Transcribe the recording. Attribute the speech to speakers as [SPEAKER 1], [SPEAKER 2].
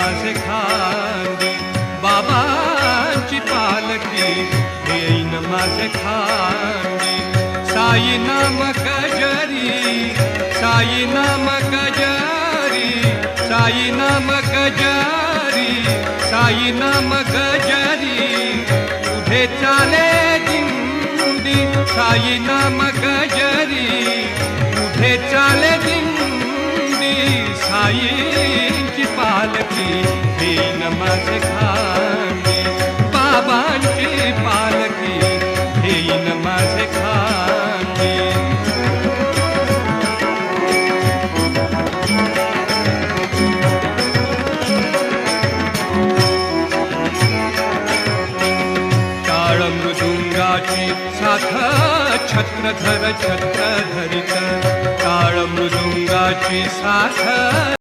[SPEAKER 1] माझे खांदी, बाबांची पालखी येईन माझे खांदी. साई नाम गजरी, साई नाम गजरी, साई नाम गजरी, साई नाम गजरी. पुढे चाले दिंडी, साई नाम गजरी. पुढे चाले दिंडी, साईंची पालखी येईन माझे खांदी, बाबांची पालखी येईन माझे खांदी. टाळ मृदुंगाची साथ छत्रधर छत्र धरित, टाळ मृदुंगाची साथ